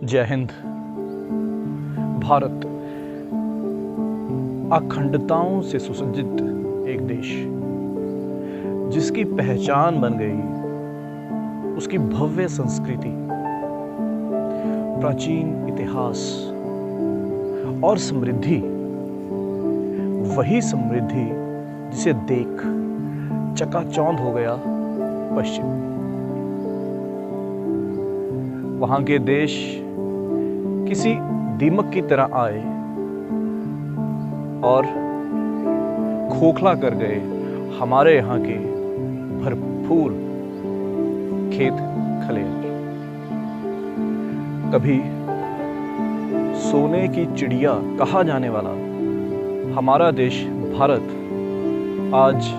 जय हिंद। भारत अखंडताओं से सुसज्जित एक देश, जिसकी पहचान बन गई उसकी भव्य संस्कृति, प्राचीन इतिहास और समृद्धि। वही समृद्धि जिसे देख चकाचौंध हो गया पश्चिम। वहां के देश किसी दीमक की तरह आए और खोखला कर गए हमारे यहाँ के भरपूर खेत खलिहान। कभी सोने की चिड़िया कहा जाने वाला हमारा देश भारत आज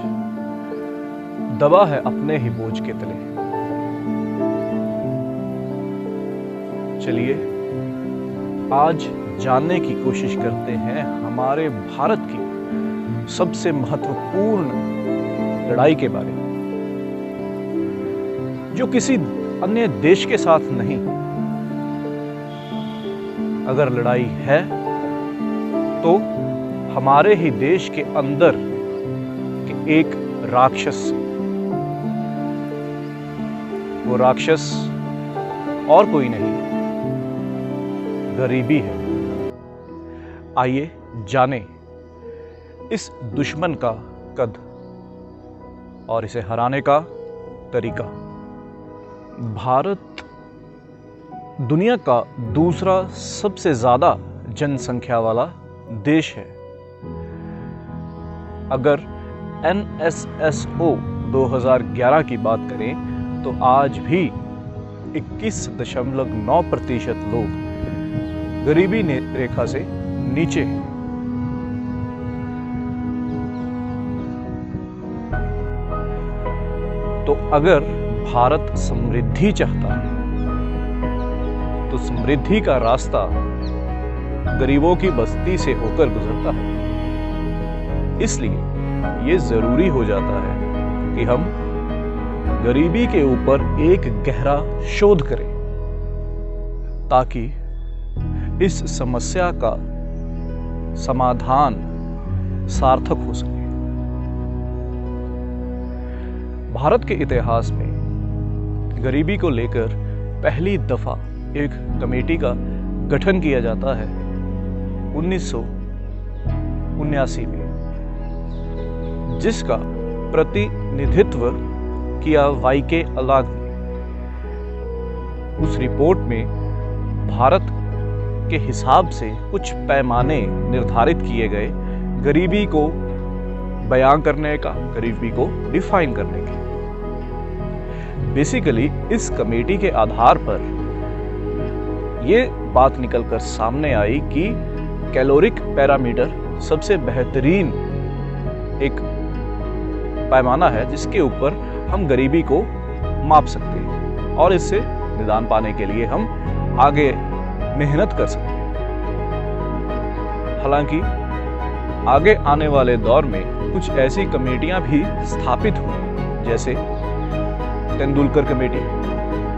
दबा है अपने ही बोझ के तले। चलिए आज जानने की कोशिश करते हैं हमारे भारत की सबसे महत्वपूर्ण लड़ाई के बारे में, जो किसी अन्य देश के साथ नहीं। अगर लड़ाई है तो हमारे ही देश के अंदर के एक राक्षस से। वो राक्षस और कोई नहीं, गरीबी है। आइए जाने इस दुश्मन का कद और इसे हराने का तरीका। भारत दुनिया का दूसरा सबसे ज्यादा जनसंख्या वाला देश है। अगर NSSO 2011 की बात करें तो आज भी 21.9% लोग गरीबी रेखा से नीचे हैं। तो अगर भारत समृद्धि चाहता है तो समृद्धि का रास्ता गरीबों की बस्ती से होकर गुजरता है। इसलिए ये जरूरी हो जाता है कि हम गरीबी के ऊपर एक गहरा शोध करें, ताकि इस समस्या का समाधान सार्थक हो सके। भारत के इतिहास में गरीबी को लेकर पहली दफा एक कमेटी का गठन किया जाता है 1979 में, जिसका प्रतिनिधित्व किया वाईके अलाग ने। उस रिपोर्ट में भारत के हिसाब से कुछ पैमाने निर्धारित किए गए गरीबी को बयां करने का, गरीबी को डिफाइन करने के। बेसिकली इस कमेटी के आधार पर यह बात निकलकर सामने आई कि कैलोरिक पैरामीटर सबसे बेहतरीन एक पैमाना है जिसके ऊपर हम गरीबी को माप सकते हैं और इससे निदान पाने के लिए हम आगे मेहनत कर सकते हैं। हालांकि आगे आने वाले दौर में कुछ ऐसी कमेटियां भी स्थापित हुई, जैसे तेंदुलकर कमेटी,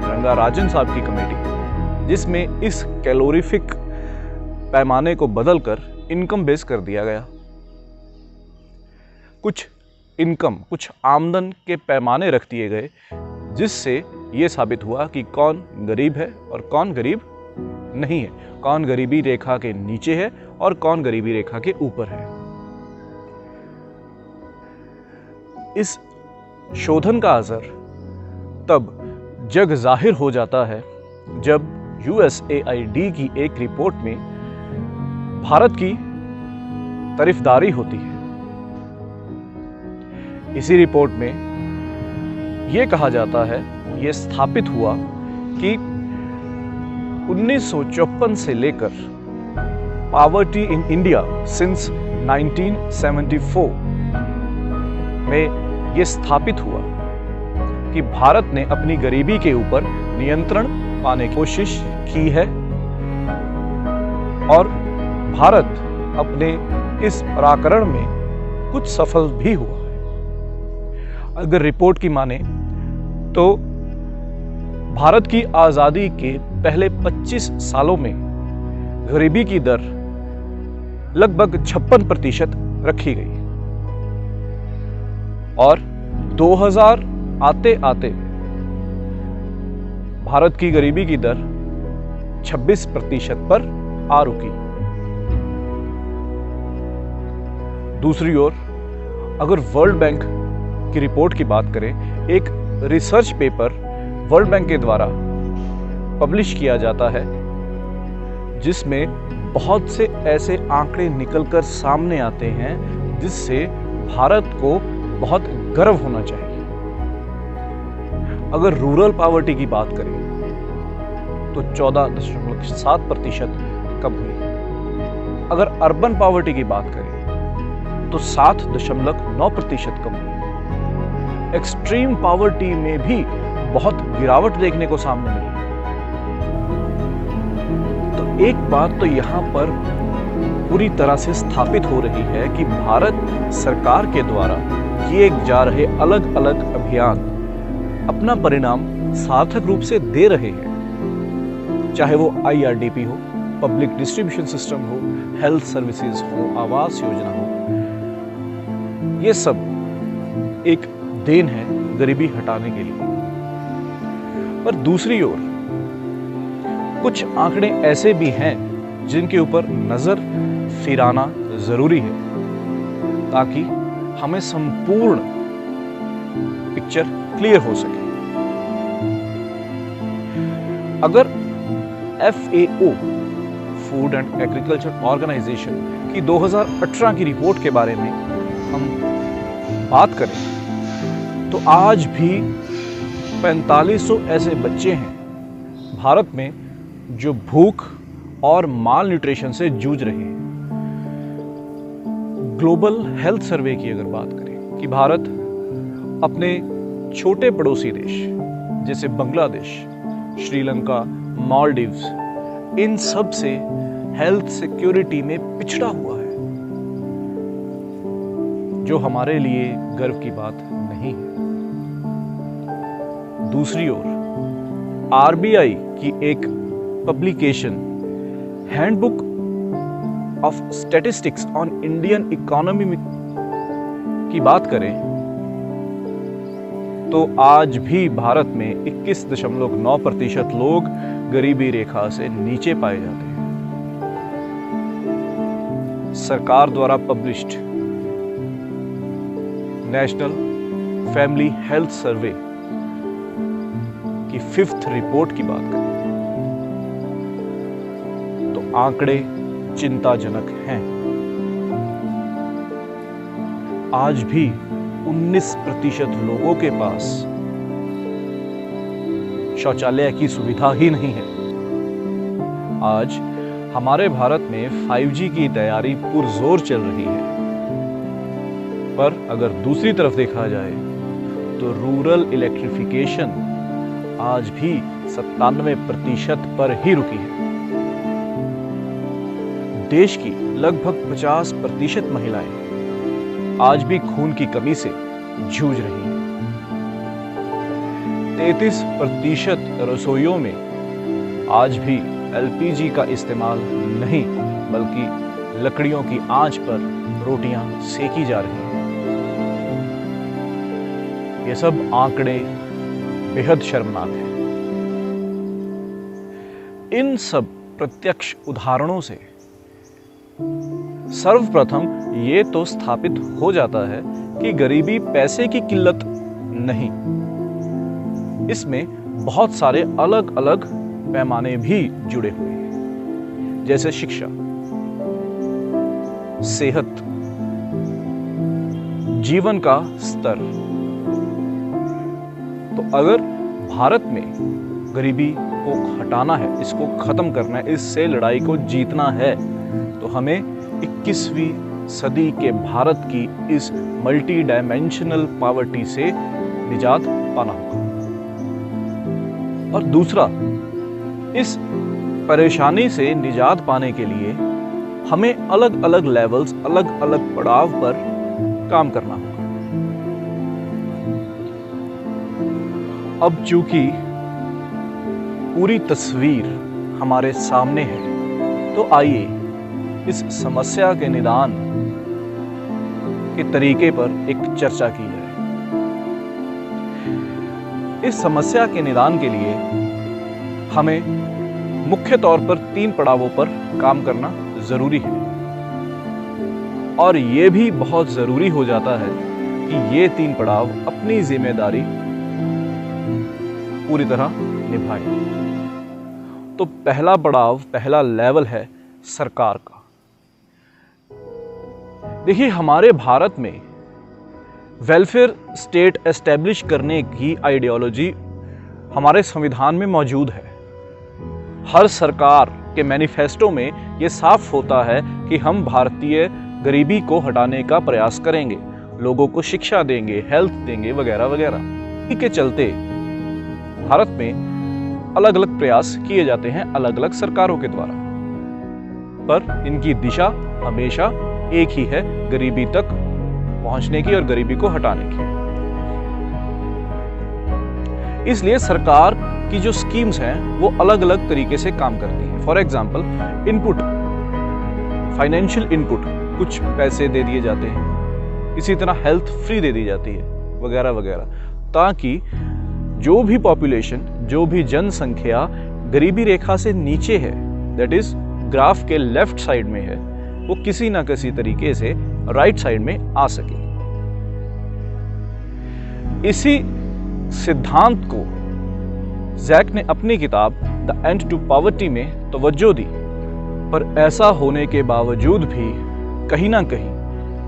रंगाराजन साहब की कमेटी, जिसमें इस कैलोरीफिक पैमाने को बदलकर इनकम बेस कर दिया गया। कुछ आमदन के पैमाने रख दिए गए, जिससे यह साबित हुआ कि कौन गरीब है और कौन गरीब नहीं है, कौन गरीबी रेखा के नीचे है और कौन गरीबी रेखा के ऊपर है। इस शोधन का असर तब जग जाहिर हो जाता है जब USAID की एक रिपोर्ट में भारत की तारीफदारी होती है। इसी रिपोर्ट में यह कहा जाता है, यह स्थापित हुआ कि 1954 से लेकर पॉवर्टी इन इंडिया सिंस 1974 में यह स्थापित हुआ कि भारत ने अपनी गरीबी के ऊपर नियंत्रण पाने की कोशिश की है और भारत अपने इस पराक्रम में कुछ सफल भी हुआ है। अगर रिपोर्ट की माने तो भारत की आजादी के पहले 25 सालों में गरीबी की दर लगभग 56% रखी गई और 2000 आते आते भारत की गरीबी की दर 26% पर आ रुकी। दूसरी ओर अगर वर्ल्ड बैंक की रिपोर्ट की बात करें, एक रिसर्च पेपर वर्ल्ड बैंक के द्वारा पब्लिश किया जाता है जिसमें बहुत से ऐसे आंकड़े निकलकर सामने आते हैं जिससे भारत को बहुत गर्व होना चाहिए। अगर रूरल पॉवर्टी की बात करें तो 14.7% कम हुई। अगर अर्बन पॉवर्टी की बात करें तो 7.9% कम हुई। एक्सट्रीम पॉवर्टी में भी बहुत गिरावट देखने को सामने मिली। तो एक बात तो यहां पर पूरी तरह से स्थापित हो रही है कि भारत सरकार के द्वारा किए जा रहे अलग अलग अभियान अपना परिणाम सार्थक रूप से दे रहे हैं, चाहे वो IRDP हो, पब्लिक डिस्ट्रीब्यूशन सिस्टम हो, हेल्थ सर्विसेज हो, आवास योजना हो। ये सब एक देन है गरीबी हटाने के लिए। पर दूसरी ओर कुछ आंकड़े ऐसे भी हैं जिनके ऊपर नजर फिराना जरूरी है ताकि हमें संपूर्ण पिक्चर क्लियर हो सके। अगर FAO food and agriculture organisation की 2018 की रिपोर्ट के बारे में हम बात करें तो आज भी 4500 ऐसे बच्चे हैं भारत में जो भूख और माल न्यूट्रिशन से जूझ रहे हैं। ग्लोबल हेल्थ सर्वे की अगर बात करें कि भारत अपने छोटे पड़ोसी देश जैसे बांग्लादेश, श्रीलंका, मालदीव्स, इन सब से हेल्थ सिक्योरिटी में पिछड़ा हुआ है, जो हमारे लिए गर्व की बात नहीं है। दूसरी ओर RBI की एक publication handbook of statistics on Indian economy की बात करें तो आज भी भारत में 21.9% लोग गरीबी रेखा से नीचे पाए जाते हैं। सरकार द्वारा published national family health survey की 5th रिपोर्ट की बात करें तो आंकड़े चिंताजनक हैं। आज भी 19% लोगों के पास शौचालय की सुविधा ही नहीं है। आज हमारे भारत में 5G की तैयारी पुरजोर चल रही है, पर अगर दूसरी तरफ देखा जाए तो रूरल इलेक्ट्रिफिकेशन आज भी 97% पर ही रुकी है। देश की लगभग 50% महिलाएं आज भी खून की कमी से जूझ रही हैं। 33% रसोइयों में आज भी LPG का इस्तेमाल नहीं बल्कि लकड़ियों की आंच पर रोटियां सेकी जा रही हैं। ये सब आंकड़े बेहद शर्मनाक हैं। इन सब प्रत्यक्ष उदाहरणों से सर्वप्रथम ये तो स्थापित हो जाता है कि गरीबी पैसे की किल्लत नहीं, इसमें बहुत सारे अलग अलग पैमाने भी जुड़े हुए हैं, जैसे शिक्षा, सेहत, जीवन का स्तर। तो अगर भारत में गरीबी को हटाना है, इसको खत्म करना है, इससे लड़ाई को जीतना है, तो हमें 21वीं सदी के भारत की इस मल्टी डायमेंशनल पॉवर्टी से निजात पाना होगा। और दूसरा, इस परेशानी से निजात पाने के लिए हमें अलग अलग लेवल्स, अलग अलग पड़ाव पर काम करना होगा। अब चूंकि पूरी तस्वीर हमारे सामने है, तो आइए इस समस्या के निदान के तरीके पर एक चर्चा की जाए। इस समस्या के निदान के लिए हमें मुख्य तौर पर 3 पड़ावों पर काम करना जरूरी है, और ये भी बहुत जरूरी हो जाता है कि ये 3 पड़ाव अपनी जिम्मेदारी पूरी तरह निभाएं। तो पहला पड़ाव, पहला लेवल है सरकार का। देखिए, हमारे भारत में वेलफेयर स्टेट एस्टेब्लिश करने की आइडियोलॉजी हमारे संविधान में मौजूद है। हर सरकार के मैनिफेस्टो में यह साफ होता है कि हम भारतीय गरीबी को हटाने का प्रयास करेंगे, लोगों को शिक्षा देंगे, हेल्थ देंगे, वगैरह वगैरह। इसी के चलते भारत में अलग अलग प्रयास किए जाते हैं अलग अलग सरकारों के द्वारा, पर इनकी दिशा हमेशा एक ही है, गरीबी तक पहुंचने की और गरीबी को हटाने की। इसलिए सरकार की जो स्कीम्स हैं वो अलग अलग तरीके से काम करती हैं। For example, input, financial input, कुछ पैसे दे दिए जाते हैं, इसी तरह हेल्थ फ्री दे दी जाती है, वगैरह वगैरह, ताकि जो भी पॉपुलेशन, जो भी जनसंख्या गरीबी रेखा से नीचे है, दैट इज ग्राफ के लेफ्ट साइड में है, वो किसी ना किसी तरीके से राइट साइड में आ सके। इसी सिद्धांत को जैक ने अपनी किताब द एंड टू पॉवर्टी में तवज्जो दी, पर ऐसा होने के बावजूद भी कहीं ना कहीं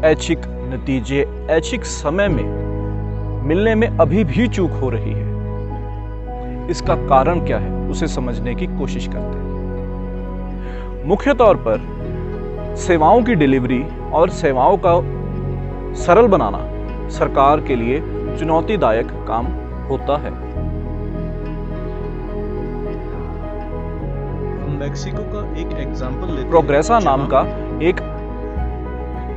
ऐच्छिक नतीजे, ऐच्छिक समय में मिलने में अभी भी चूक हो रही है। इसका कारण क्या है, उसे समझने की कोशिश करते हैं। मुख्य तौर पर सेवाओं की डिलीवरी और सेवाओं का सरल बनाना सरकार के लिए चुनौतीदायक काम होता है। मेक्सिको का एक एग्जांपल लेते हैं। प्रोग्रेसा नाम का एक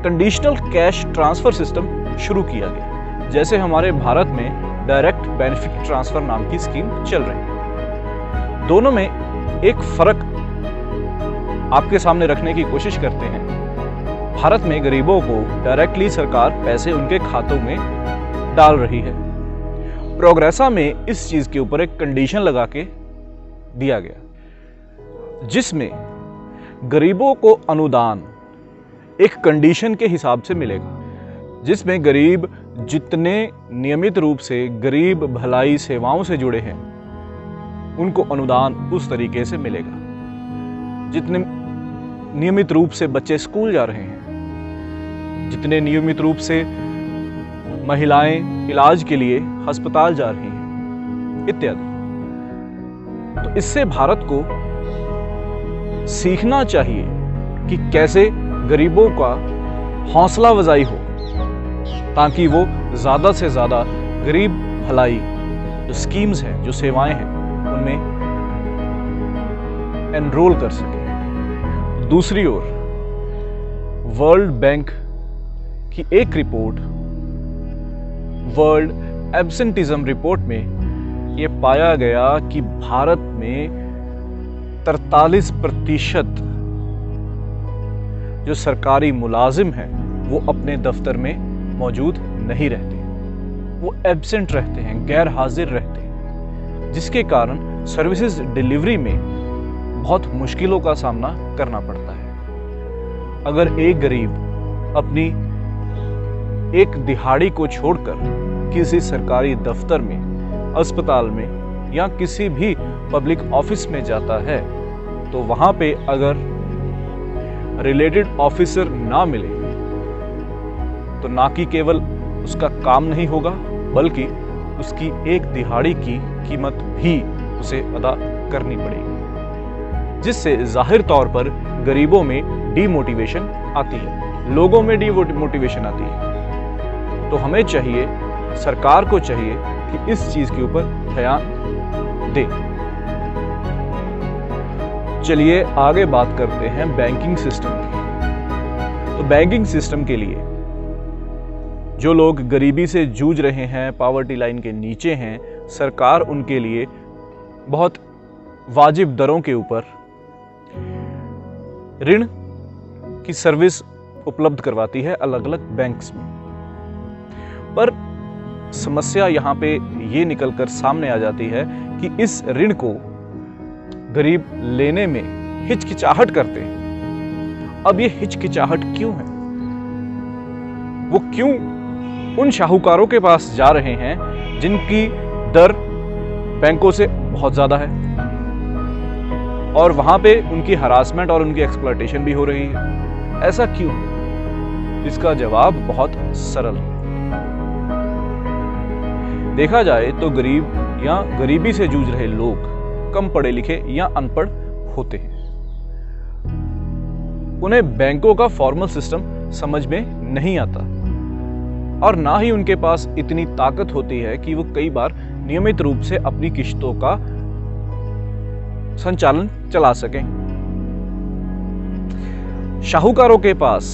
कंडीशनल कैश ट्रांसफर सिस्टम शुरू किया गया, जैसे हमारे भारत में डायरेक्ट बेनिफिट ट्रांसफर नाम की स्कीम चल रही है। दोनों में एक फर्क आपके सामने रखने की कोशिश करते हैं। भारत में गरीबों को डायरेक्टली सरकार पैसे उनके खातों में डाल रही है। प्रोग्रेसा में इस चीज के ऊपर एक कंडीशन लगा के दिया गया, जिसमें गरीबों को अनुदान एक कंडीशन के हिसाब से मिलेगा, जिसमें गरीब जितने नियमित रूप से गरीब भलाई सेवाओं से जुड़े हैं उनको अनुदान उस तरीके से मिलेगा। जितने नियमित रूप से बच्चे स्कूल जा रहे हैं, जितने नियमित रूप से महिलाएं इलाज के लिए अस्पताल जा रही हैं, इत्यादि। तो इससे भारत को सीखना चाहिए कि कैसे गरीबों का हौसला अफजाई हो, ताकि वो ज्यादा से ज्यादा गरीब भलाई जो स्कीम्स हैं, जो सेवाएं हैं, उनमें एनरोल कर सके। दूसरी ओर वर्ल्ड बैंक की एक रिपोर्ट, वर्ल्ड एब्सेंटिज्म रिपोर्ट में यह पाया गया कि भारत में 43% जो सरकारी मुलाजिम हैं वो अपने दफ्तर में मौजूद नहीं रहते, वो एब्सेंट रहते हैं, गैर हाजिर रहते हैं, जिसके कारण सर्विसेज डिलीवरी में बहुत मुश्किलों का सामना करना पड़ता है। अगर एक गरीब अपनी एक दिहाड़ी को छोड़कर किसी सरकारी दफ्तर में, अस्पताल में या किसी भी पब्लिक ऑफिस में जाता है, तो वहां पे अगर रिलेटेड ऑफिसर ना मिले तो ना कि केवल उसका काम नहीं होगा, बल्कि उसकी एक दिहाड़ी की कीमत भी उसे अदा करनी पड़ेगी, जिससे जाहिर तौर पर गरीबों में डीमोटिवेशन आती है, लोगों में डीमोटिवेशन आती है। तो हमें चाहिए, सरकार को चाहिए कि इस चीज के ऊपर ध्यान दे। चलिए आगे बात करते हैं बैंकिंग सिस्टम की। तो बैंकिंग सिस्टम के लिए जो लोग गरीबी से जूझ रहे हैं, पॉवर्टी लाइन के नीचे हैं, सरकार उनके लिए बहुत वाजिब दरों के ऊपर ऋण की सर्विस उपलब्ध करवाती है अलग अलग बैंक्स में। पर समस्या यहाँ पे ये निकलकर सामने आ जाती है कि इस ऋण को गरीब लेने में हिचकिचाहट करते हैं। अब ये हिचकिचाहट क्यों है? वो क्यों उन शाहूकारों के पास जा रहे हैं जिनकी दर बैंकों से बहुत ज्यादा है और वहां पे उनकी हरासमेंट और उनकी एक्सप्लॉयटेशन भी हो रही है? ऐसा क्यों? इसका जवाब बहुत सरल है। देखा जाए तो गरीब या गरीबी से जूझ रहे लोग कम पढ़े लिखे या अनपढ़ होते हैं। उन्हें बैंकों का फॉर्मल सिस्टम समझ में नहीं आता और ना ही उनके पास इतनी ताकत होती है कि वो कई बार नियमित रूप से अपनी किश्तों का संचालन चला सकें। शाहूकारों के पास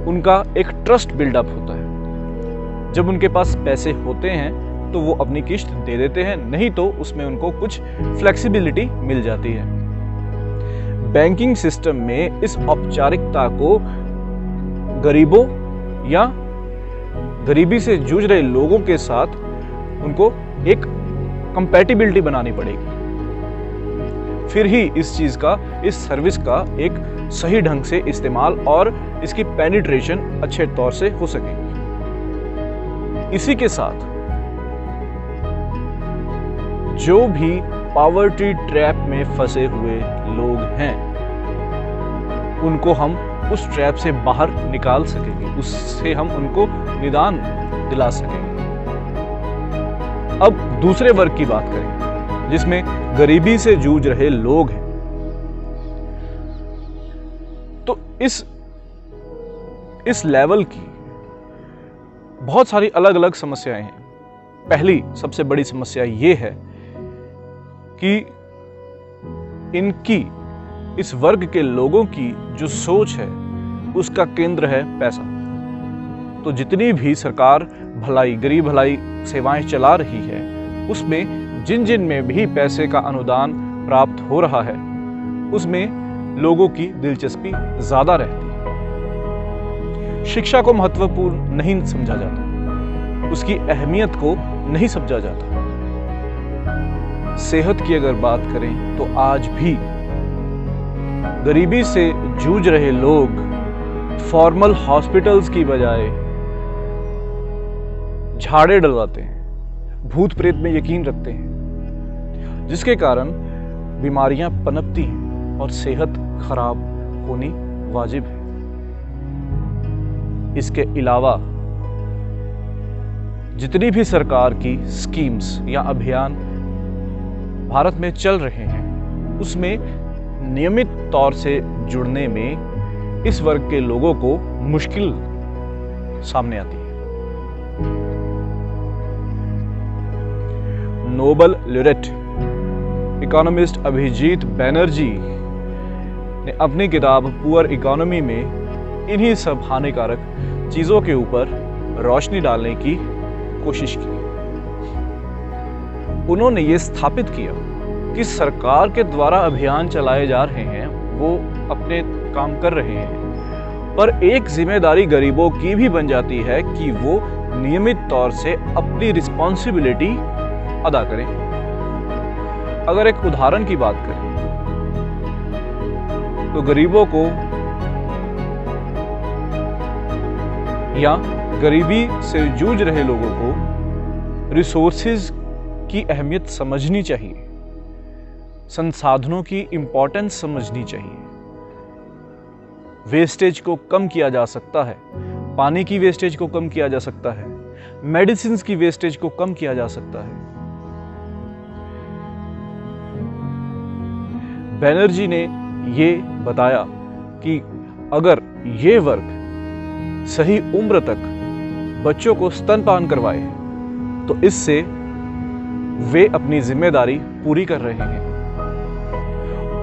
उनका एक ट्रस्ट बिल्डअप होता है। जब उनके पास पैसे होते हैं तो वो अपनी किश्त दे देते हैं, नहीं तो उसमें उनको कुछ फ्लेक्सिबिलिटी मिल जाती है। बैंकिंग सिस्टम में इस औपचारिकता को गरीबों या गरीबी से जूझ रहे लोगों के साथ उनको एक कंपैटिबिलिटी बनानी पड़ेगी, फिर ही इस चीज का, इस सर्विस का एक सही ढंग से इस्तेमाल और इसकी पेनिट्रेशन अच्छे तौर से हो सकेगी। इसी के साथ जो भी पॉवर्टी ट्रैप में फंसे हुए लोग हैं उनको हम उस ट्रैप से बाहर निकाल सकेंगे, उससे हम उनको निदान दिला सकेंगे। अब दूसरे वर्ग की बात करें जिसमें गरीबी से जूझ रहे लोग हैं, तो इस लेवल की बहुत सारी अलग अलग समस्याएं हैं। पहली सबसे बड़ी समस्या यह है कि इस वर्ग के लोगों की जो सोच है उसका केंद्र है पैसा। तो जितनी भी सरकार भलाई, गरीब भलाई सेवाएं चला रही है उसमें जिन जिन में भी पैसे का अनुदान प्राप्त हो रहा है उसमें लोगों की दिलचस्पी ज्यादा रहती है। शिक्षा को महत्वपूर्ण नहीं समझा जाता, उसकी अहमियत को नहीं समझा जाता। सेहत की अगर बात करें तो आज भी गरीबी से जूझ रहे लोग फॉर्मल हॉस्पिटल्स की बजाय झाड़े डलवाते हैं, भूत प्रेत में यकीन रखते हैं, जिसके कारण बीमारियां पनपती हैं और सेहत खराब होनी वाजिब है। इसके अलावा जितनी भी सरकार की स्कीम्स या अभियान भारत में चल रहे हैं उसमें नियमित तौर से जुड़ने में इस वर्ग के लोगों को मुश्किल सामने आती है। Nobel laureate economist Abhijit Banerjee ने अपनी किताब पुअर इकोनॉमी में इन्हीं सब हानिकारक चीजों के ऊपर रोशनी डालने की कोशिश की। उन्होंने ये स्थापित किया कि सरकार के द्वारा अभियान चलाए जा रहे हैं, वो अपने काम कर रहे हैं, पर एक जिम्मेदारी गरीबों की भी बन जाती है कि वो नियमित तौर से अपनी रिस्पॉन्सिबिलिटी अदा करें। अगर एक उदाहरण की बात करें तो गरीबों को या गरीबी से जूझ रहे लोगों को रिसोर्सेज की अहमियत समझनी चाहिए, संसाधनों की इंपॉर्टेंस समझनी चाहिए। वेस्टेज को कम किया जा सकता है, पानी की वेस्टेज को कम किया जा सकता है, मेडिसिन की वेस्टेज को कम किया जा सकता है। बैनर्जी ने ये बताया कि अगर ये वर्ग सही उम्र तक बच्चों को स्तनपान करवाए तो इससे वे अपनी जिम्मेदारी पूरी कर रहे हैं।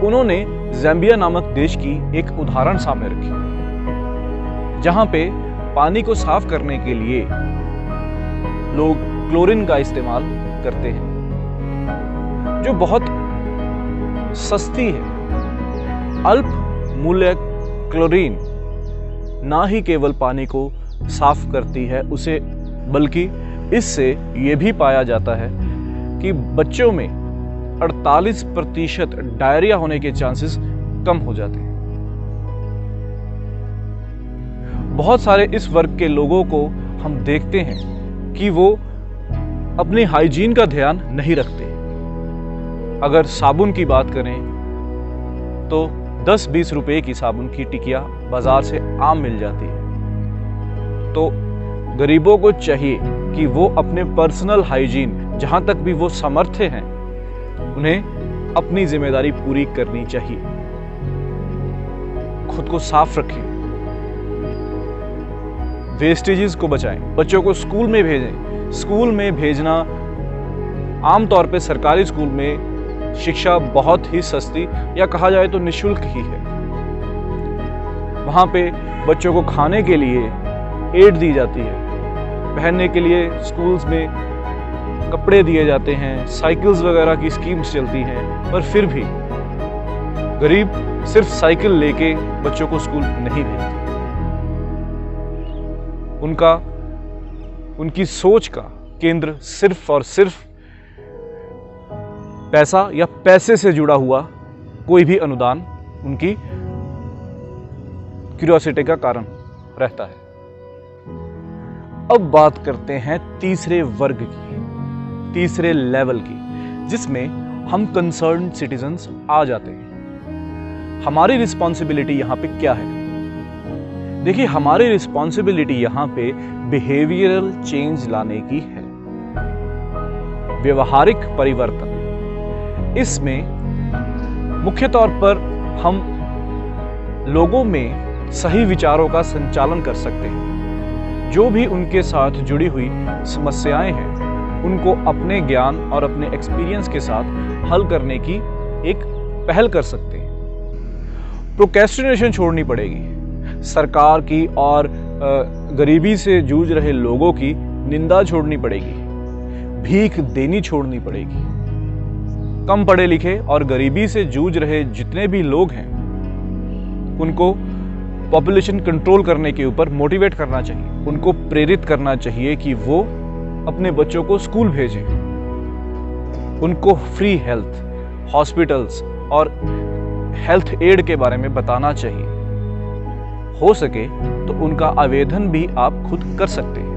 उन्होंने ज़ाम्बिया नामक देश की एक उदाहरण सामने रखी, जहां पे पानी को साफ करने के लिए लोग क्लोरीन का इस्तेमाल करते हैं। जो बहुत सस्ती है। अल्प मूल्य क्लोरीन ना ही केवल पानी को साफ करती है उसे, बल्कि इससे यह भी पाया जाता है कि बच्चों में 48% डायरिया होने के चांसेस कम हो जाते हैं। बहुत सारे इस वर्ग के लोगों को हम देखते हैं कि वो अपनी हाइजीन का ध्यान नहीं रखते। अगर साबुन की बात करें तो 10-20 रुपए की साबुन की टिकिया बाजार से आम मिल जाती है। तो गरीबों को चाहिए कि वो अपने पर्सनल हाइजीन, जहां तक भी वो समर्थ हैं, उन्हें अपनी जिम्मेदारी पूरी करनी चाहिए। खुद को साफ रखें, वेस्टेजेस को बचाएं, बच्चों को स्कूल में भेजें। स्कूल में भेजना, आमतौर पे सरकारी स्कूल में शिक्षा बहुत ही सस्ती या कहा जाए तो निःशुल्क ही है। वहां पे बच्चों को खाने के लिए एड दी जाती है, पहनने के लिए स्कूल्स में कपड़े दिए जाते हैं, साइकिल्स वगैरह की स्कीम्स चलती हैं, पर फिर भी गरीब सिर्फ साइकिल लेके बच्चों को स्कूल नहीं भेजते। उनकी सोच का केंद्र सिर्फ और सिर्फ पैसा या पैसे से जुड़ा हुआ कोई भी अनुदान उनकी क्यूरियोसिटी का कारण रहता है। अब बात करते हैं तीसरे वर्ग की, तीसरे लेवल की, जिसमें हम कंसर्न सिटीजन्स आ जाते हैं। हमारी रिस्पॉन्सिबिलिटी यहां पे क्या है? देखिए, हमारी रिस्पॉन्सिबिलिटी यहां पे बिहेवियरल चेंज लाने की है, व्यवहारिक परिवर्तन। इसमें मुख्य तौर पर हम लोगों में सही विचारों का संचालन कर सकते हैं। जो भी उनके साथ जुड़ी हुई समस्याएं हैं, उनको अपने ज्ञान और अपने एक्सपीरियंस के साथ हल करने की एक पहल कर सकते हैं। प्रोक्रेस्टिनेशन छोड़नी पड़ेगी। सरकार की और गरीबी से जूझ रहे लोगों की निंदा छोड़नी पड़ेगी। भीख देनी छोड़नी पड़ेगी। कम पढ़े लिखे और गरीबी से जूझ रहे जितने भी लोग हैं, उनको पॉपुलेशन कंट्रोल करने के ऊपर मोटिवेट करना चाहिए। उनको प्रेरित करना चाहिए कि वो अपने बच्चों को स्कूल भेजें। उनको फ्री हेल्थ, हॉस्पिटल्स और हेल्थ एड के बारे में बताना चाहिए। हो सके तो उनका आवेदन भी आप खुद कर सकते हैं।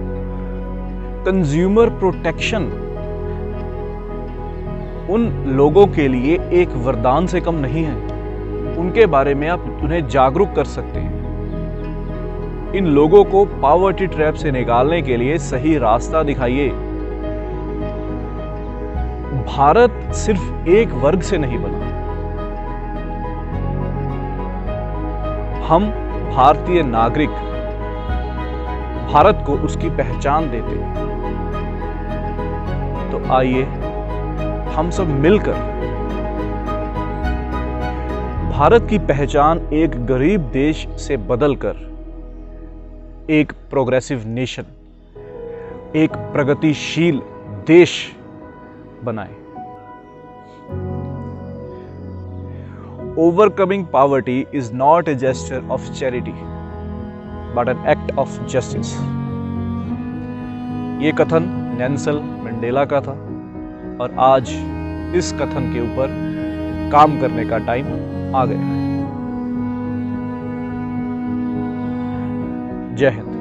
कंज्यूमर प्रोटेक्शन उन लोगों के लिए एक वरदान से कम नहीं है। उनके बारे में आप उन्हें जागरूक कर सकते हैं। इन लोगों को पॉवर्टी ट्रैप से निकालने के लिए सही रास्ता दिखाइए। भारत सिर्फ एक वर्ग से नहीं बना। हम भारतीय नागरिक भारत को उसकी पहचान देते हैं। तो आइए हम सब मिलकर भारत की पहचान एक गरीब देश से बदलकर एक प्रोग्रेसिव नेशन, एक प्रगतिशील देश बनाएं। Overcoming poverty is not a gesture of charity, but an act of justice. ये कथन नेल्सन मंडेला का था और आज इस कथन के ऊपर काम करने का टाइम आ गया है। जय हिंद।